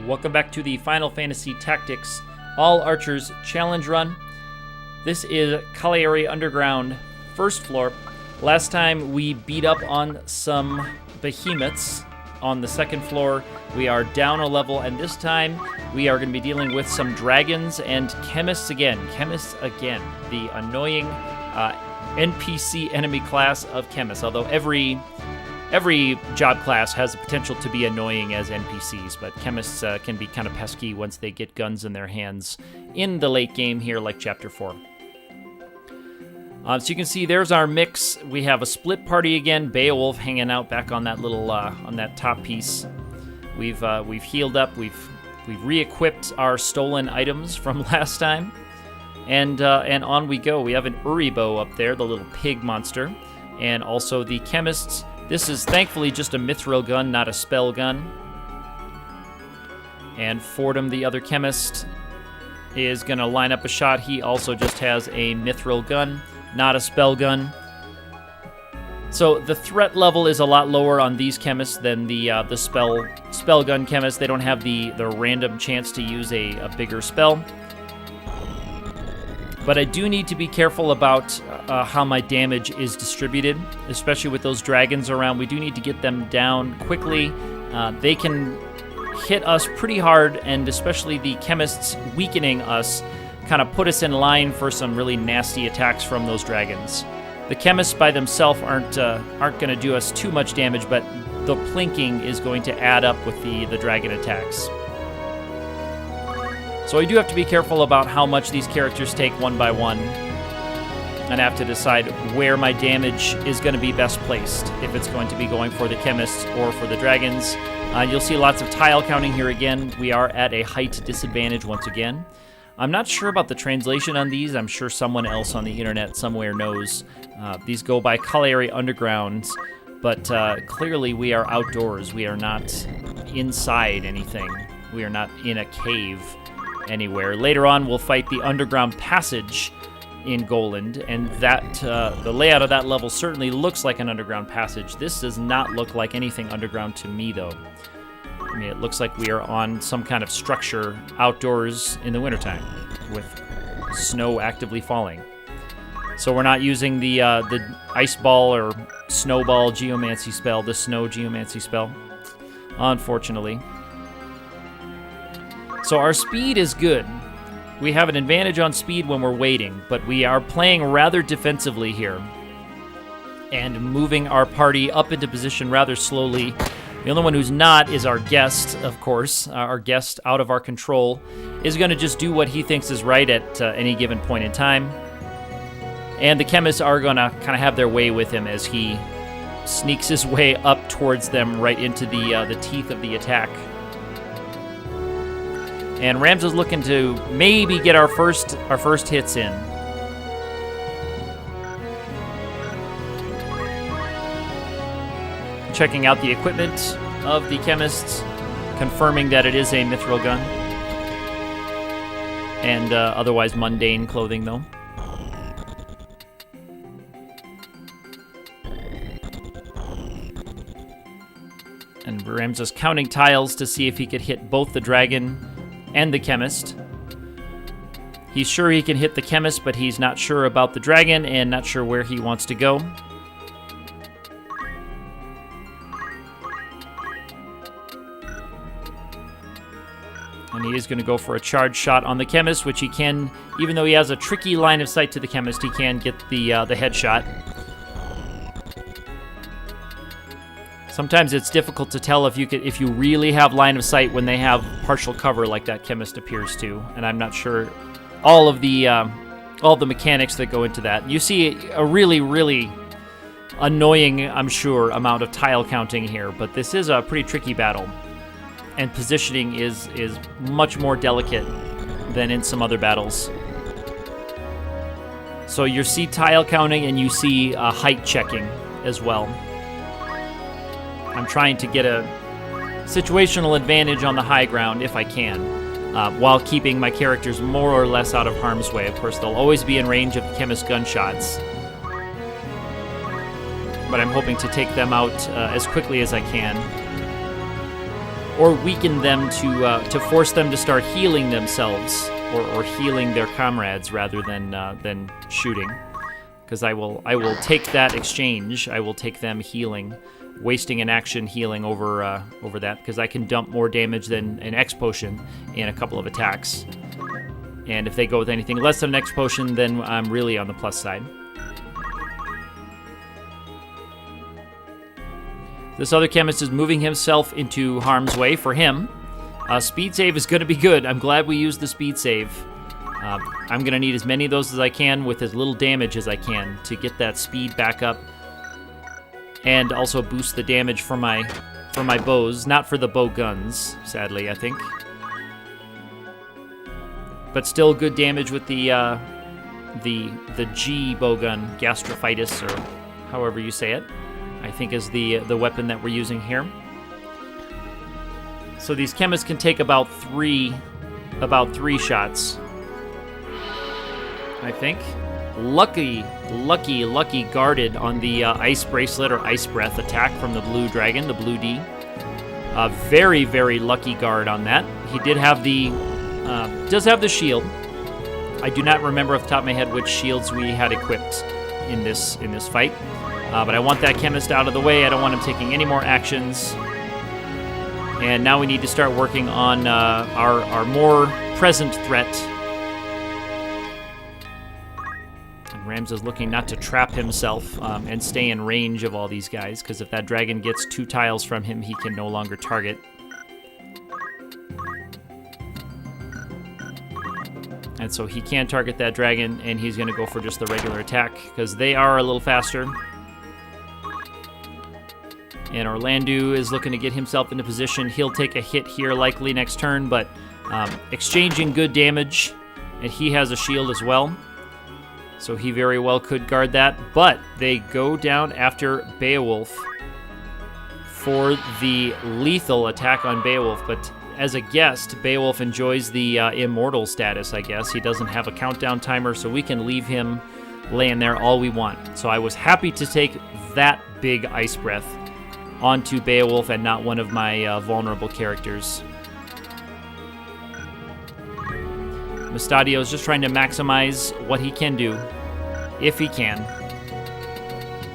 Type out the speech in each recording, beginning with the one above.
Welcome back to the Final Fantasy Tactics All Archers Challenge Run. This is Colliery Underground, first floor. Last time we beat up on some behemoths on the second floor. We are down a level, and this time we are going to be dealing with some dragons and chemists again. The annoying NPC enemy class of chemists, although every job class has the potential to be annoying as NPCs, but chemists can be kind of pesky once they get guns in their hands in the late game here, like Chapter 4. So you can see there's our mix. We have a split party again. Beowulf hanging out back on that little on that top piece. We've healed up. We've re-equipped our stolen items from last time, and on we go. We have an Uribo up there, the little pig monster, and also the chemists. This is thankfully just a mithril gun, not a spell gun. And Fordham, the other chemist, is going to line up a shot. He also just has a mithril gun, not a spell gun. So the threat level is a lot lower on these chemists than the spell gun chemists. They don't have the random chance to use a bigger spell. But I do need to be careful about how my damage is distributed, especially with those dragons around. We do need to get them down quickly. They can hit us pretty hard, and especially the chemists weakening us kind of put us in line for some really nasty attacks from those dragons. The chemists by themselves aren't going to do us too much damage, but the plinking is going to add up with the dragon attacks. So I do have to be careful about how much these characters take one by one, and I have to decide where my damage is going to be best placed, if it's going to be going for the chemists or for the dragons. You'll see lots of tile counting here again. We are at a height disadvantage once again. I'm not sure about the translation on these. I'm sure someone else on the internet somewhere knows. These go by Colliery Underground, but clearly we are outdoors. We are not inside anything. We are not in a cave anywhere. Later on, we'll fight the underground passage in Goland, and that the layout of that level certainly looks like an underground passage. This does not look like anything underground to me, though. I mean, it looks like we are on some kind of structure outdoors in the wintertime with snow actively falling. So we're not using the ice ball or snowball geomancy spell, the snow geomancy spell, unfortunately. So our speed is good. We have an advantage on speed when we're waiting, but we are playing rather defensively here and moving our party up into position rather slowly. The only one who's not is our guest, of course. Our guest, out of our control, is going to just do what he thinks is right at any given point in time. And the chemists are going to kind of have their way with him as he sneaks his way up towards them right into the teeth of the attack. And Rams is looking to maybe get our first hits in. Checking out the equipment of the chemists, confirming that it is a mithril gun. And otherwise mundane clothing, though. And Rams is counting tiles to see if he could hit both the dragon and the chemist. He's sure he can hit the chemist, but he's not sure about the dragon and not sure where he wants to go. And he is going to go for a charge shot on the chemist, which he can, even though he has a tricky line of sight to the chemist, he can get the headshot. Sometimes it's difficult to tell if you really have line of sight when they have partial cover like that chemist appears to, and I'm not sure all the mechanics that go into that. You see a really, really annoying, I'm sure, amount of tile counting here, but this is a pretty tricky battle, and positioning is much more delicate than in some other battles. So you see tile counting and you see height checking as well. I'm trying to get a situational advantage on the high ground if I can, while keeping my characters more or less out of harm's way. Of course, they'll always be in range of the chemist gunshots, but I'm hoping to take them out as quickly as I can. or weaken them to force them to start healing themselves or healing their comrades rather than shooting. Because I will take that exchange. I will take them healing, wasting an action healing over that, because I can dump more damage than an X potion in a couple of attacks. And if they go with anything less than an X potion, then I'm really on the plus side. This other chemist is moving himself into harm's way for him. Speed save is going to be good. I'm glad we used the speed save. I'm going to need as many of those as I can with as little damage as I can to get that speed back up. And also boost the damage for my bows. Not for the bow guns, sadly, I think. But still good damage with the G bowgun, Gastrophytus, or however you say it, I think is the weapon that we're using here. So these chemists can take about three shots, I think. Lucky guarded on the Ice Bracelet or Ice Breath attack from the Blue Dragon, the Blue D. Very, very lucky guard on that. He did have does have the shield. I do not remember off the top of my head which shields we had equipped in this fight. But I want that chemist out of the way. I don't want him taking any more actions. And now we need to start working on our more present threat. And Rams is looking not to trap himself and stay in range of all these guys, because if that dragon gets 2 tiles from him, he can no longer target. And so he can target that dragon, and he's going to go for just the regular attack, because they are a little faster. And Orlandu is looking to get himself into position. He'll take a hit here likely next turn, but exchanging good damage, and he has a shield as well. So he very well could guard that, but they go down after Beowulf for the lethal attack on Beowulf, but as a guest, Beowulf enjoys the immortal status, I guess. He doesn't have a countdown timer, so we can leave him laying there all we want. So I was happy to take that big Ice Breath onto Beowulf and not one of my vulnerable characters. Mustadio is just trying to maximize what he can do, if he can.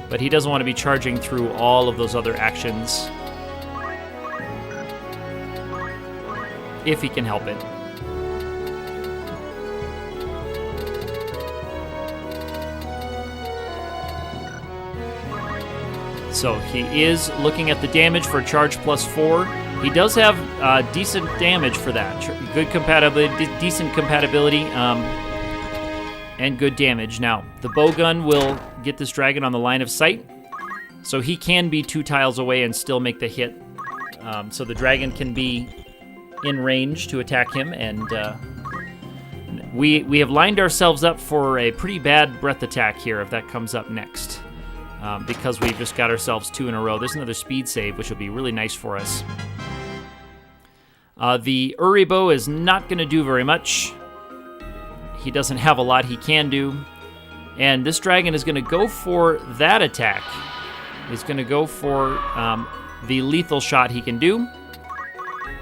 But he doesn't want to be charging through all of those other actions, if he can help it. So he is looking at the damage for charge +4. He does have decent damage for that. Good compatibility, decent compatibility, and good damage. Now, the bowgun will get this dragon on the line of sight, so he can be 2 tiles away and still make the hit. So the dragon can be in range to attack him, and we have lined ourselves up for a pretty bad breath attack here if that comes up next, because we've just got ourselves 2 in a row. There's another speed save, which will be really nice for us. The Uribo is not going to do very much. He doesn't have a lot he can do, and this dragon is going to go for that attack. He's going to go for the lethal shot he can do.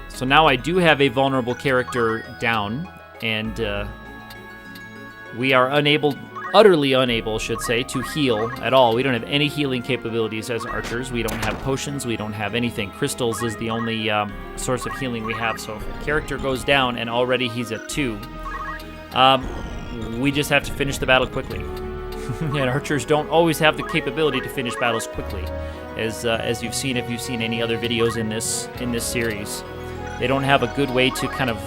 So now I do have a vulnerable character down, and we are utterly unable, should say, to heal at all. We don't have any healing capabilities as archers. We don't have potions. We don't have anything. Crystals is the only source of healing we have. So if a character goes down and already he's at 2, we just have to finish the battle quickly. And archers don't always have the capability to finish battles quickly, as you've seen if you've seen any other videos in this series. They don't have a good way to kind of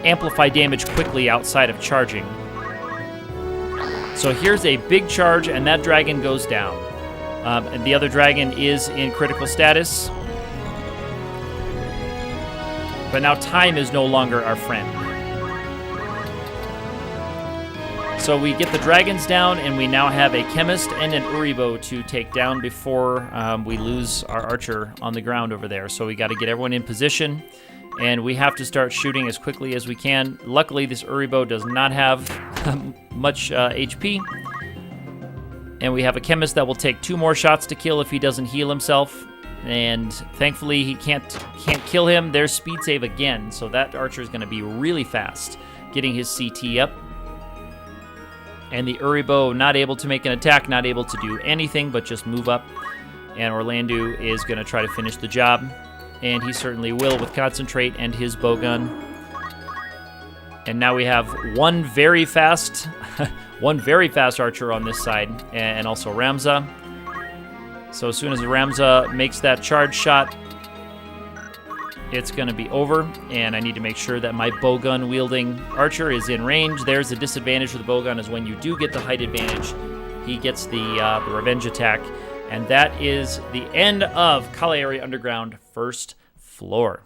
amplify damage quickly outside of charging. So here's a big charge, and that dragon goes down. And the other dragon is in critical status. But now time is no longer our friend. So we get the dragons down, and we now have a chemist and an Uribo to take down before we lose our archer on the ground over there. So we got to get everyone in position, and we have to start shooting as quickly as we can. Luckily, this Uribo does not have much HP, and we have a chemist that will take 2 more shots to kill if he doesn't heal himself. And thankfully he can't kill him. There's speed save again, so that archer is going to be really fast, getting his CT up. And the Uribo not able to make an attack, not able to do anything but just move up. And Orlando is going to try to finish the job, and he certainly will with Concentrate and his bowgun. And now we have one very fast archer on this side, and also Ramza. So as soon as Ramza makes that charge shot, it's going to be over, and I need to make sure that my bowgun wielding archer is in range. There's the disadvantage for the bowgun, is when you do get the height advantage, he gets the revenge attack. And that is the end of Colliery Underground first floor.